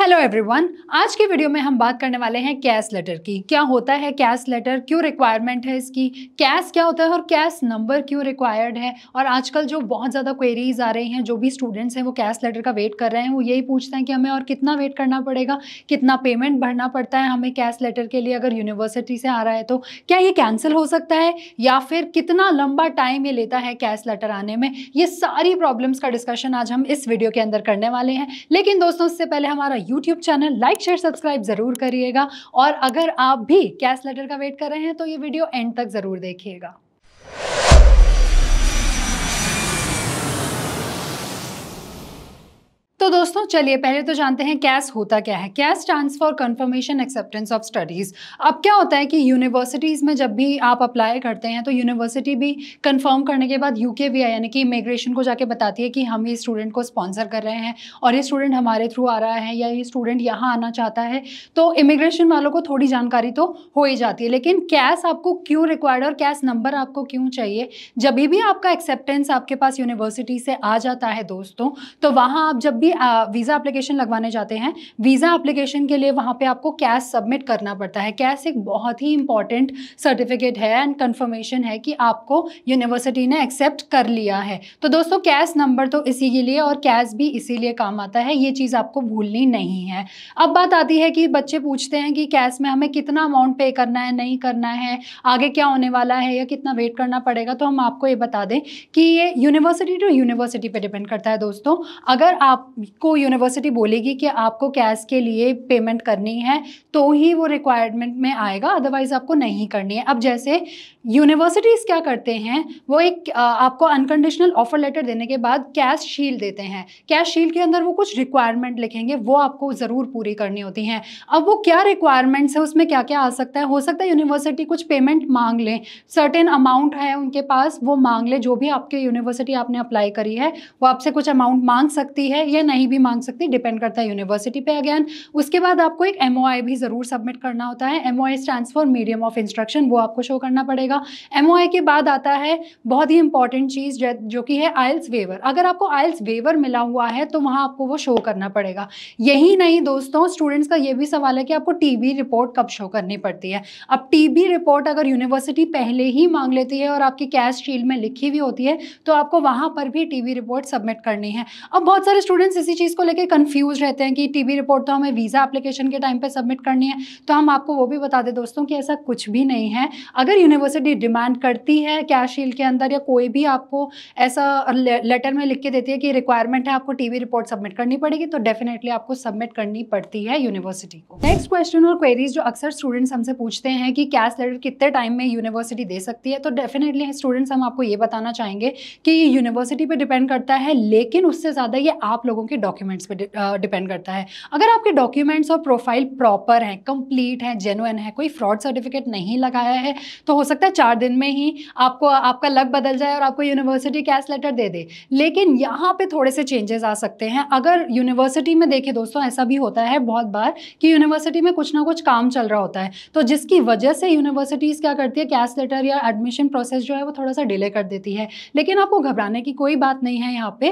Hello everyone, आज की video में हम बात करने वाले हैं कैश लेटर की। क्या होता है कैश लेटर, क्यों रिक्वायरमेंट है इसकी, कैश क्या होता है और कैश नंबर क्यों रिक्वायर्ड है। और आजकल जो बहुत ज़्यादा क्वेरीज आ रही हैं, जो भी स्टूडेंट्स हैं वो कैश लेटर का वेट कर रहे हैं, वो यही पूछते हैं कि हमें और कितना वेट करना पड़ेगा, कितना पेमेंट भरना पड़ता है हमें कैश लेटर के लिए। अगर यूनिवर्सिटी से आ रहा है तो क्या ये कैंसिल हो सकता है, या फिर कितना लंबा टाइम ये लेता है कैश लेटर आने में। ये सारी प्रॉब्लम्स का डिस्कशन आज हम इस वीडियो के अंदर करने वाले हैं। लेकिन दोस्तों, उससे पहले हमारा YouTube channel like share subscribe जरूर करिएगा, और अगर आप भी कैश लेटर का वेट कर रहे हैं तो ये वीडियो एंड तक जरूर देखिएगा। तो दोस्तों चलिए पहले तो जानते हैं कैश होता क्या है। Cash stands for confirmation acceptance of studies. अब क्या होता है कि यूनिवर्सिटीज़ में जब भी आप अप्लाई करते हैं तो यूनिवर्सिटी भी कंफर्म करने के बाद यूकेवीआई यानी कि इमिग्रेशन को जाके बताती है कि हम ये स्टूडेंट को स्पॉन्सर कर रहे हैं और ये स्टूडेंट हमारे थ्रू आ रहा है या ये स्टूडेंट यहाँ आना चाहता है। तो इमिग्रेशन वालों को थोड़ी जानकारी तो हो ही जाती है। लेकिन कैश आपको क्यों रिक्वायर्ड और कैश नंबर आपको क्यों चाहिए? जब भी आपका एक्सेप्टेंस आपके पास यूनिवर्सिटी से आ जाता है दोस्तों, तो वहाँ आप जब भी वीज़ा एप्लीकेशन लगवाने जाते हैं, वीज़ा एप्लीकेशन के लिए वहाँ पे आपको कैश सबमिट करना पड़ता है। कैश एक बहुत ही इंपॉर्टेंट सर्टिफिकेट है एंड कंफर्मेशन है कि आपको यूनिवर्सिटी ने एक्सेप्ट कर लिया है। तो दोस्तों कैश नंबर तो इसी के लिए और कैश भी इसीलिए काम आता है, ये चीज़ आपको भूलनी नहीं है। अब बात आती है कि बच्चे पूछते हैं कि कैश में हमें कितना अमाउंट पे करना है, नहीं करना है, आगे क्या होने वाला है या कितना वेट करना पड़ेगा। तो हम आपको ये बता दें कि ये यूनिवर्सिटी टू यूनिवर्सिटी पे डिपेंड करता है दोस्तों। अगर आपको यूनिवर्सिटी बोलेगी कि आपको कैश के लिए पेमेंट करनी है तो ही वो रिक्वायरमेंट में आएगा, अदरवाइज आपको नहीं करनी है। अब जैसे यूनिवर्सिटीज़ क्या करते हैं, वो एक आपको अनकंडीशनल ऑफर लेटर देने के बाद कैश शील्ड देते हैं। कैश शील्ड के अंदर वो कुछ रिक्वायरमेंट लिखेंगे, वो आपको ज़रूर पूरी करनी होती हैं। अब वो क्या रिक्वायरमेंट्स है, उसमें क्या क्या आ सकता है। हो सकता है यूनिवर्सिटी कुछ पेमेंट मांग लें, सर्टेन अमाउंट है उनके पास, वो मांग ले। जो भी आपके यूनिवर्सिटी आपने अप्लाई करी है वो आपसे कुछ अमाउंट मांग सकती है या नहीं भी मांग सकती, डिपेंड करता है यूनिवर्सिटी पे अगेन। उसके बाद आपको एक एमओआई भी ज़रूर सबमिट करना होता है। MOI stands for medium of instruction, वो आपको शो करना पड़ेगा। एमओआई के बाद आता है बहुत ही इंपॉर्टेंट चीज़ जो कि है आइल्स वेवर। अगर आपको आइल्स वेवर मिला हुआ है तो वहाँ आपको वो शो करना पड़ेगा। यही नहीं दोस्तों, स्टूडेंट्स का ये भी सवाल है कि आपको टीबी रिपोर्ट कब शो करनी पड़ती है। अब टीबी रिपोर्ट अगर यूनिवर्सिटी पहले ही मांग लेती है और आपकी कैश शील्ड में लिखी हुई होती है तो आपको वहाँ पर भी टीबी रिपोर्ट सबमिट करनी है। अब बहुत सारे स्टूडेंट्स इसी चीज़ को लेकर कंफ्यूज रहते हैं कि टीबी रिपोर्ट तो हमें वीज़ा एप्लीकेशन के टाइम पे सबमिट करनी है। तो हम आपको वो भी बता दें दोस्तों कि ऐसा कुछ भी नहीं है। अगर यूनिवर्सिटी डिमांड करती है कैश शील्ड के अंदर या कोई भी आपको ऐसा लेटर में लिख के देती है कि रिक्वायरमेंट है आपको टीबी रिपोर्ट सबमिट करनी पड़ेगी, तो डेफिनेटली आपको सबमिट करनी पड़ती है यूनिवर्सिटी को। नेक्स्ट क्वेश्चन और क्वेरीज जो अक्सर स्टूडेंट्स हमसे पूछते हैं कि कैश लेटर कितने टाइम में यूनिवर्सिटी दे सकती है, तो डेफिनेटली स्टूडेंट्स हम आपको ये बताना चाहेंगे कि ये यूनिवर्सिटी पे डिपेंड करता है, लेकिन उससे ज़्यादा ये आप लोगों के डॉक्यूमेंट्स पे डिपेंड करता है। अगर आपके डॉक्यूमेंट्स और प्रोफाइल प्रॉपर हैं, कंप्लीट हैं, जेन्युइन है, कोई फ्रॉड सर्टिफिकेट नहीं लगाया है, तो हो सकता है 4 दिन में ही आपको आपका लक बदल जाए और आपको यूनिवर्सिटी कैश लेटर दे दे। लेकिन यहाँ पे थोड़े से चेंजेस आ सकते हैं। अगर यूनिवर्सिटी में देखें दोस्तों, ऐसा भी होता है बहुत बार कि यूनिवर्सिटी में कुछ ना कुछ काम चल रहा होता है, तो जिसकी वजह से यूनिवर्सिटीज़ क्या करती है, कैश लेटर या एडमिशन प्रोसेस जो है वो थोड़ा सा डिले कर देती है। लेकिन आपको घबराने की कोई बात नहीं है। यहाँ पे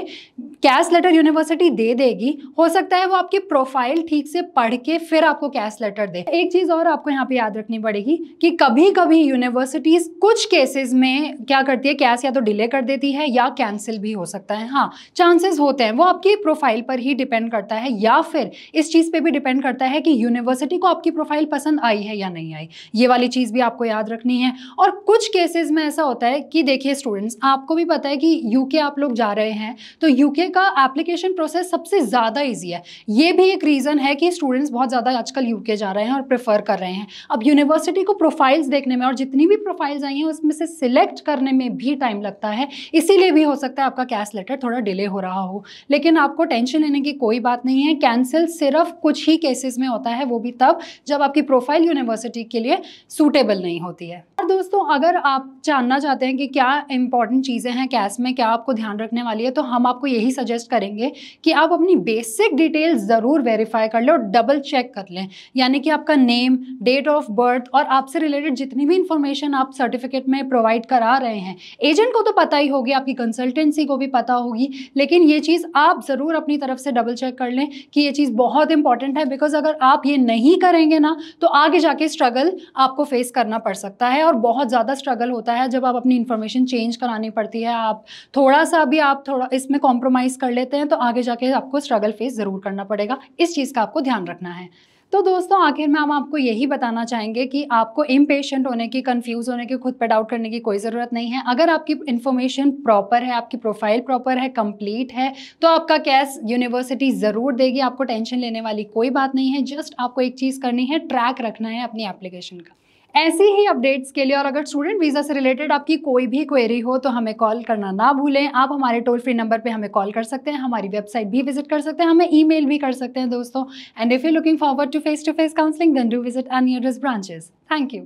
कैश लेटर यूनिवर्सिटी दे देगी, हो सकता है वो आपकी प्रोफाइल ठीक से पढ़ के फिर आपको कैश लेटर दे। एक चीज़ और आपको यहाँ पे याद रखनी पड़ेगी कि कभी कभी यूनिवर्सिटीज़ कुछ केसेस में क्या करती है, कैश या तो डिले कर देती है या कैंसिल भी हो सकता है। हाँ, चांसेस होते हैं। वो आपकी प्रोफाइल पर ही डिपेंड करता है, या फिर इस चीज़ पे भी डिपेंड करता है कि यूनिवर्सिटी को आपकी प्रोफाइल पसंद आई है या नहीं आई। ये वाली चीज़ भी आपको याद रखनी है। और कुछ केसेस में ऐसा होता है कि देखिए स्टूडेंट्स, आपको भी पता है कि यूके आप लोग जा रहे हैं, तो यूके का एप्लीकेशन प्रोसेस सबसे ज़्यादा ईजी है। ये भी एक रीज़न है कि स्टूडेंट्स बहुत ज़्यादा आजकल यूके जा रहे हैं और प्रेफर कर रहे हैं। अब यूनिवर्सिटी को प्रोफाइल्स देखने में और जितनी भी प्रोफाइल्स आई हैं उसमें से सिलेक्ट करने में भी टाइम लगता है, इसीलिए भी हो सकता है आपका कैश लेटर थोड़ा डिले हो रहा हो। लेकिन आपको टेंशन लेने की कोई बात नहीं है। कैंसिल सिर्फ कुछ ही केसेस में होता है, वो भी तब जब आपकी प्रोफाइल यूनिवर्सिटी के लिए सूटेबल नहीं होती है। और दोस्तों, अगर आप जानना चाहते हैं कि क्या इंपॉर्टेंट चीज़ें हैं कैश में, क्या आपको ध्यान रखने वाली है, तो हम आपको यही सजेस्ट करेंगे कि आप अपनी बेसिक डिटेल्स ज़रूर वेरीफाई कर लें और डबल चेक कर लें। यानी कि आपका नेम, डेट ऑफ बर्थ और आपसे रिलेटेड जितनी भी इंफॉर्मेशन आप सर्टिफिकेट में प्रोवाइड करा रहे हैं, एजेंट को तो पता ही होगी, आपकी कंसल्टेंसी को भी पता होगी, लेकिन ये चीज़ आप ज़रूर अपनी तरफ से डबल चेक कर लें कि ये चीज़ बहुत इंपॉर्टेंट है। बिकॉज अगर आप ये नहीं करेंगे ना, तो आगे जाके स्ट्रगल आपको फेस करना पड़ सकता है, और बहुत ज़्यादा स्ट्रगल होता है जब आप अपनी इन्फॉर्मेशन चेंज करानी पड़ती है। आप थोड़ा इसमें कॉम्प्रोमाइज़ कर लेते हैं तो आगे जाके आपको स्ट्रगल फेस ज़रूर करना पड़ेगा। इस चीज़ का आपको ध्यान रखना है। तो दोस्तों, आखिर में हम आपको यही बताना चाहेंगे कि आपको इम्पेशेंट होने की, कंफ्यूज होने की, खुद पे डाउट करने की कोई ज़रूरत नहीं है। अगर आपकी इन्फॉर्मेशन प्रॉपर है, आपकी प्रोफाइल प्रॉपर है, कंप्लीट है, तो आपका कैश यूनिवर्सिटी ज़रूर देगी। आपको टेंशन लेने वाली कोई बात नहीं है। जस्ट आपको एक चीज़ करनी है, ट्रैक रखना है अपनी एप्लीकेशन का। ऐसी ही अपडेट्स के लिए और अगर स्टूडेंट वीज़ा से रिलेटेड आपकी कोई भी क्वेरी हो तो हमें कॉल करना ना भूलें। आप हमारे टोल फ्री नंबर पे हमें कॉल कर सकते हैं, हमारी वेबसाइट भी विजिट कर सकते हैं, हमें ईमेल भी कर सकते हैं दोस्तों। And if you looking forward to face counselling, then do visit our nearest branches. Thank you.